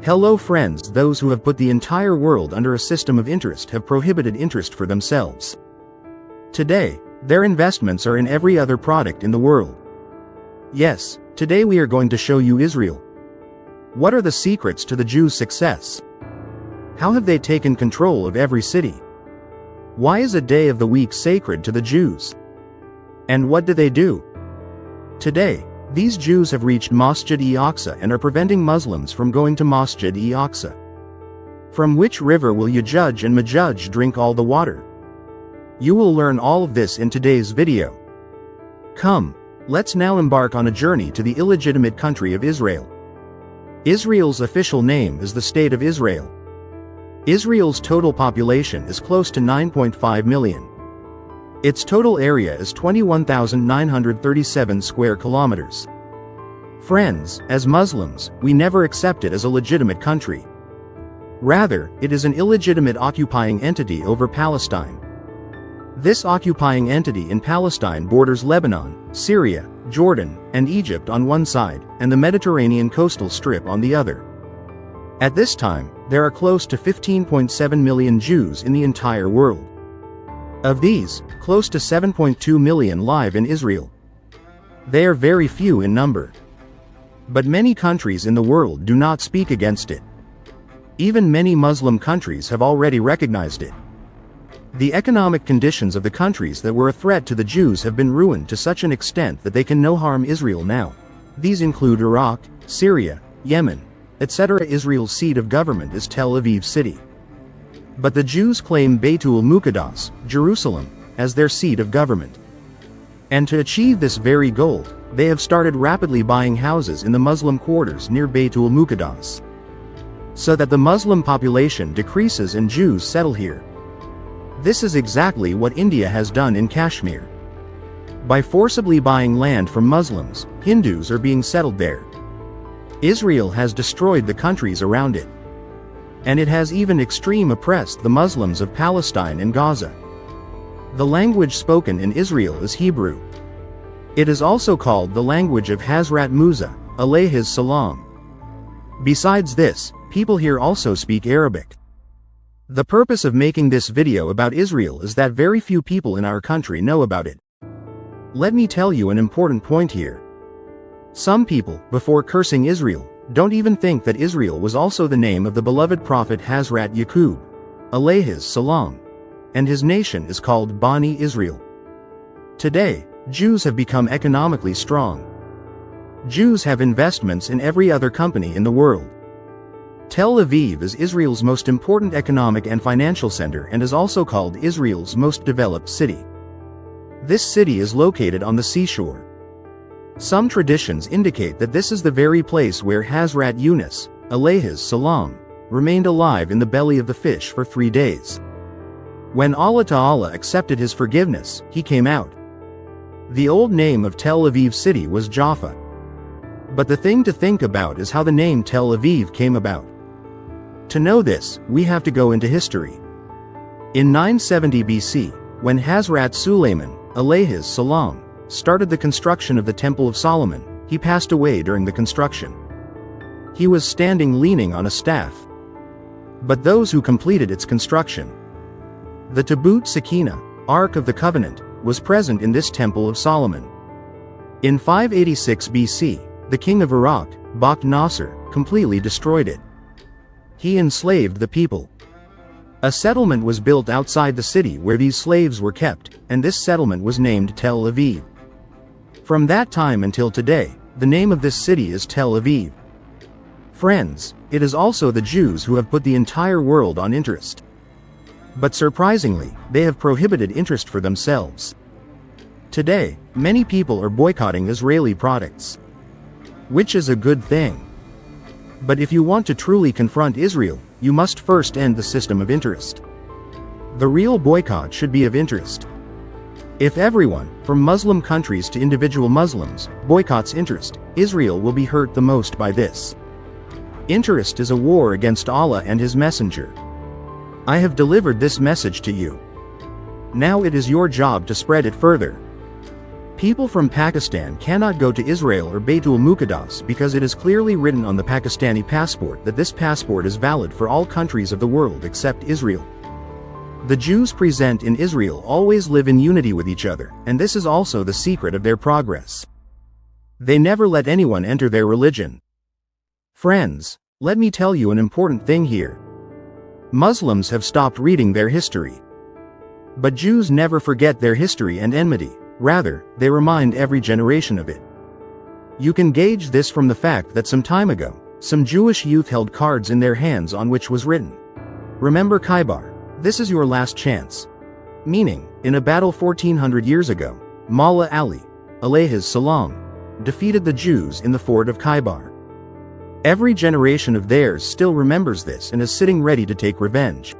Hello friends, those who have put the entire world under a system of interest have prohibited interest for themselves. Today, their investments are in every other product in the world. Yes, today we are going to show you Israel. What are the secrets to the Jews' success? How have they taken control of every city? Why is a day of the week sacred to the Jews? And what do they do? Today, these Jews have reached Masjid-e-Aqsa and are preventing Muslims from going to Masjid-e-Aqsa. From which river will Ya'juj and Ma'juj drink all the water? You will learn all of this in today's video. Come, let's now embark on a journey to the illegitimate country of Israel. Israel's official name is the State of Israel. Israel's total population is close to 9.5 million. Its total area is 21,937 square kilometers. Friends, as Muslims, we never accept it as a legitimate country. Rather, it is an illegitimate occupying entity over Palestine. This occupying entity in Palestine borders Lebanon, Syria, Jordan, and Egypt on one side, and the Mediterranean coastal strip on the other. At this time, there are close to 15.7 million Jews in the entire world. Of these, close to 7.2 million live in Israel. They are very few in number. But many countries in the world do not speak against it. Even many Muslim countries have already recognized it. The economic conditions of the countries that were a threat to the Jews have been ruined to such an extent that they can no harm Israel now. These include Iraq, Syria, Yemen, etc. Israel's seat of government is Tel Aviv city. But the Jews claim Beitul Muqaddas, Jerusalem, as their seat of government. And to achieve this very goal, they have started rapidly buying houses in the Muslim quarters near Beitul Muqaddas, so that the Muslim population decreases and Jews settle here. This is exactly what India has done in Kashmir. By forcibly buying land from Muslims, Hindus are being settled there. Israel has destroyed the countries around it. And it has even extreme oppressed the Muslims of Palestine and Gaza. The language spoken in Israel is Hebrew. It is also called the language of Hazrat Musa, alayhis salam. Besides this, people here also speak Arabic. The purpose of making this video about Israel is that very few people in our country know about it. Let me tell you an important point here. Some people, before cursing Israel, don't even think that Israel was also the name of the beloved prophet Hazrat Yaqub, alayhis salam, and his nation is called Bani Israel. Today, Jews have become economically strong. Jews have investments in every other company in the world. Tel Aviv is Israel's most important economic and financial center and is also called Israel's most developed city. This city is located on the seashore. Some traditions indicate that this is the very place where Hazrat Yunus, alayhis salam, remained alive in the belly of the fish for 3 days. When Allah Ta'ala accepted his forgiveness, he came out. The old name of Tel Aviv city was Jaffa. But the thing to think about is how the name Tel Aviv came about. To know this, we have to go into history. In 970 BC, when Hazrat Sulayman, alayhis salam, started the construction of the Temple of Solomon, he passed away during the construction. He was standing leaning on a staff. But those who completed its construction, the Tabut Sakina, Ark of the Covenant, was present in this Temple of Solomon. In 586 BC, the king of Iraq, Bakht Nasser, completely destroyed it. He enslaved the people. A settlement was built outside the city where these slaves were kept, and this settlement was named Tel Aviv. From that time until today, the name of this city is Tel Aviv. Friends, it is also the Jews who have put the entire world on interest. But surprisingly, they have prohibited interest for themselves. Today, many people are boycotting Israeli products, which is a good thing. But if you want to truly confront Israel, you must first end the system of interest. The real boycott should be of interest. If everyone, from Muslim countries to individual Muslims, boycotts interest, Israel will be hurt the most by this. Interest is a war against Allah and His Messenger. I have delivered this message to you. Now it is your job to spread it further. People from Pakistan cannot go to Israel or Baitul Muqaddas because it is clearly written on the Pakistani passport that this passport is valid for all countries of the world except Israel. The Jews present in Israel always live in unity with each other, and this is also the secret of their progress. They never let anyone enter their religion. Friends, let me tell you an important thing here. Muslims have stopped reading their history. But Jews never forget their history and enmity, rather, they remind every generation of it. You can gauge this from the fact that some time ago, some Jewish youth held cards in their hands on which was written, "Remember Khaybar, this is your last chance." Meaning, in a battle 1400 years ago, Mawla Ali, alayhis salam, defeated the Jews in the fort of Khaybar. Every generation of theirs still remembers this and is sitting ready to take revenge.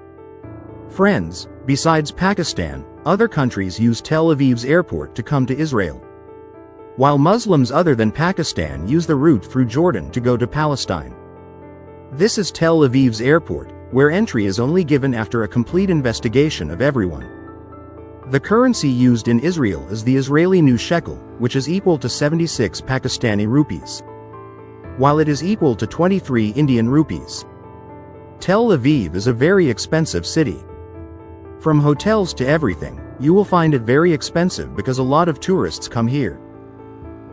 Friends, besides Pakistan, other countries use Tel Aviv's airport to come to Israel. While Muslims other than Pakistan use the route through Jordan to go to Palestine. This is Tel Aviv's airport, where entry is only given after a complete investigation of everyone. The currency used in Israel is the Israeli new shekel, which is equal to 76 Pakistani rupees, while it is equal to 23 Indian rupees. Tel Aviv is a very expensive city. From hotels to everything, you will find it very expensive because a lot of tourists come here.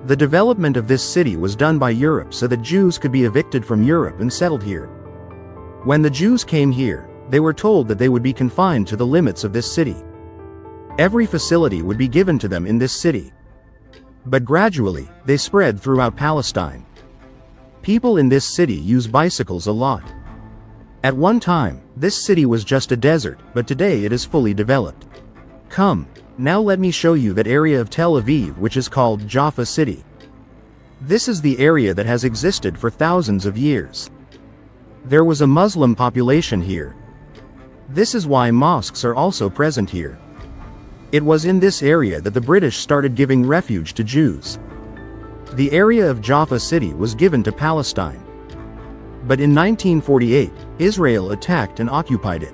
The development of this city was done by Europe so that Jews could be evicted from Europe and settled here. When the Jews came here, they were told that they would be confined to the limits of this city. Every facility would be given to them in this city. But gradually, they spread throughout Palestine. People in this city use bicycles a lot. At one time, this city was just a desert, but today it is fully developed. Come, now let me show you that area of Tel Aviv which is called Jaffa City. This is the area that has existed for thousands of years. There was a Muslim population here. This is why mosques are also present here. It was in this area that the British started giving refuge to Jews. The area of Jaffa City was given to Palestine. But in 1948, Israel attacked and occupied it.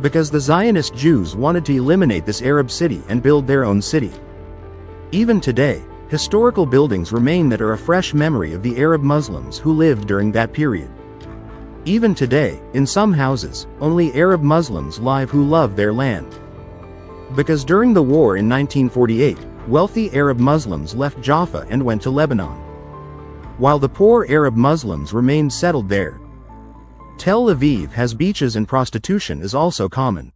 Because the Zionist Jews wanted to eliminate this Arab city and build their own city. Even today, historical buildings remain that are a fresh memory of the Arab Muslims who lived during that period. Even today, in some houses, only Arab Muslims live who love their land. Because during the war in 1948, wealthy Arab Muslims left Jaffa and went to Lebanon, while the poor Arab Muslims remained settled there. Tel Aviv has beaches and prostitution is also common.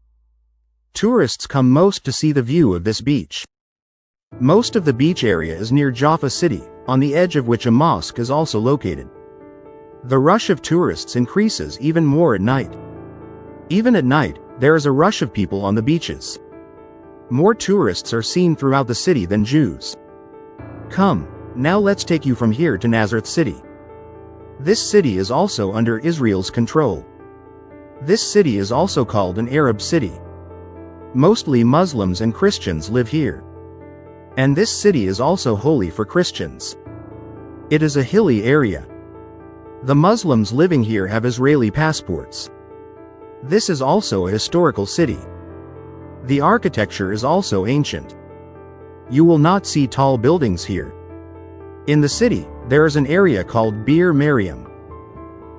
Tourists come most to see the view of this beach. Most of the beach area is near Jaffa City, on the edge of which a mosque is also located. The rush of tourists increases even more at night. Even at night, there is a rush of people on the beaches. More tourists are seen throughout the city than Jews. Come, now let's take you from here to Nazareth City. This city is also under Israel's control. This city is also called an Arab city. Mostly Muslims and Christians live here. And this city is also holy for Christians. It is a hilly area. The Muslims living here have Israeli passports. This is also a historical city. The architecture is also ancient. You will not see tall buildings here. In the city, there is an area called Bir Miriam.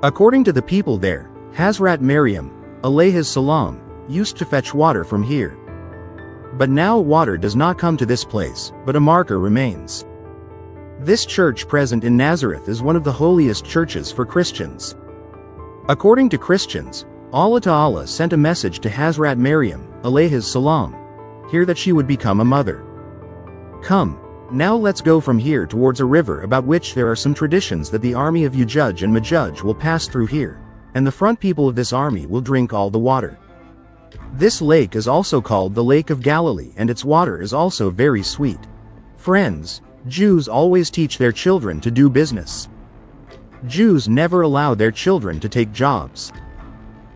According to the people there, Hazrat Maryam, alayhis salam, used to fetch water from here. But now water does not come to this place, but a marker remains. This church present in Nazareth is one of the holiest churches for Christians. According to Christians, Allah Ta'ala sent a message to Hazrat Maryam, alayhis salam, here that she would become a mother. Come, now let's go from here towards a river about which there are some traditions that the army of Yajuj and Majuj will pass through here, and the front people of this army will drink all the water. This lake is also called the Lake of Galilee and its water is also very sweet. Friends, Jews always teach their children to do business. Jews never allow their children to take jobs.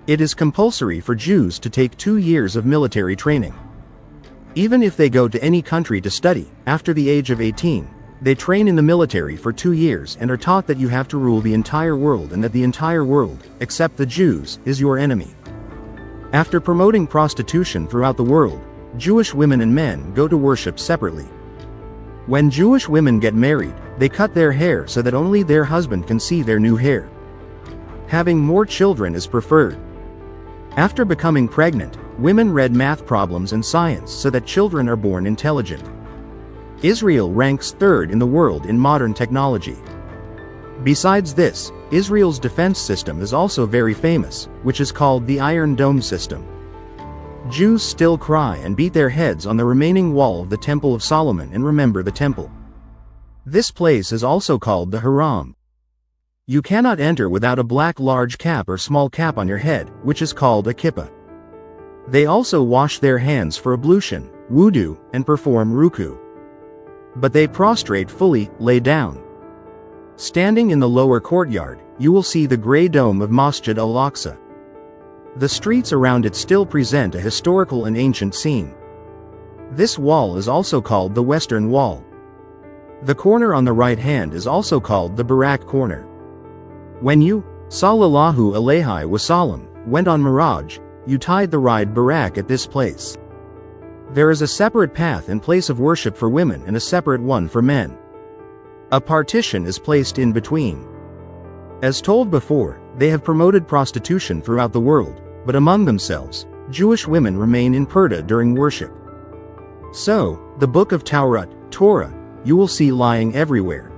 It is compulsory for Jews to take 2 years of military training. Even if they go to any country to study, after the age of 18, they train in the military for 2 years and are taught that you have to rule the entire world and that the entire world, except the Jews, is your enemy. After promoting prostitution throughout the world, Jewish women and men go to worship separately. When Jewish women get married, they cut their hair so that only their husband can see their new hair. Having more children is preferred. After becoming pregnant, women read math problems and science so that children are born intelligent. Israel ranks third in the world in modern technology. Besides this, Israel's defense system is also very famous, which is called the Iron Dome system. Jews still cry and beat their heads on the remaining wall of the Temple of Solomon and remember the temple. This place is also called the Haram. You cannot enter without a black large cap or small cap on your head, which is called a kippah. They also wash their hands for ablution, wudu, and perform ruku. But they prostrate fully, lay down. Standing in the lower courtyard, you will see the grey dome of Masjid al-Aqsa. The streets around it still present a historical and ancient scene. This wall is also called the Western Wall. The corner on the right hand is also called the Barak corner. When you, sallallahu alayhi wasallam, went on Miraj, you tied the ride Barak at this place. There is a separate path and place of worship for women and a separate one for men. A partition is placed in between. As told before, they have promoted prostitution throughout the world, but among themselves, Jewish women remain in purdah during worship. So, the book of Torah, you will see lying everywhere.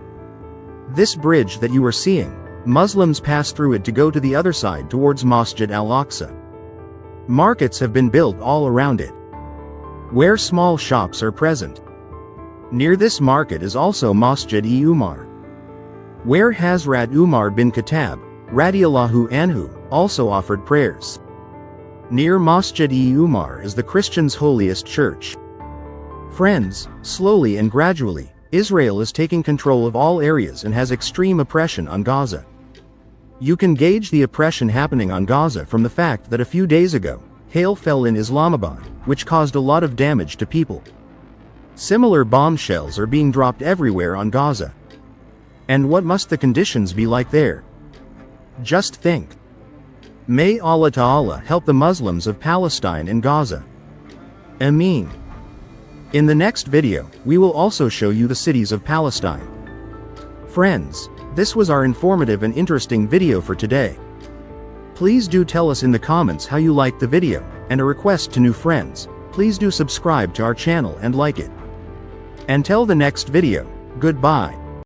This bridge that you are seeing, Muslims pass through it to go to the other side towards Masjid al-Aqsa. Markets have been built all around it, where small shops are present. Near this market is also Masjid-e-Umar, where Hazrat Umar bin Khattab, radiyallahu anhu, also offered prayers. Near Masjid-e-Umar is the Christians' holiest church. Friends, slowly and gradually, Israel is taking control of all areas and has extreme oppression on Gaza. You can gauge the oppression happening on Gaza from the fact that a few days ago, hail fell in Islamabad, which caused a lot of damage to people. Similar bombshells are being dropped everywhere on Gaza. And what must the conditions be like there? Just think. May Allah Ta'ala help the Muslims of Palestine and Gaza. Ameen. In the next video, we will also show you the cities of Palestine. Friends, this was our informative and interesting video for today. Please do tell us in the comments how you liked the video, and a request to new friends, please do subscribe to our channel and like it. Until the next video, goodbye.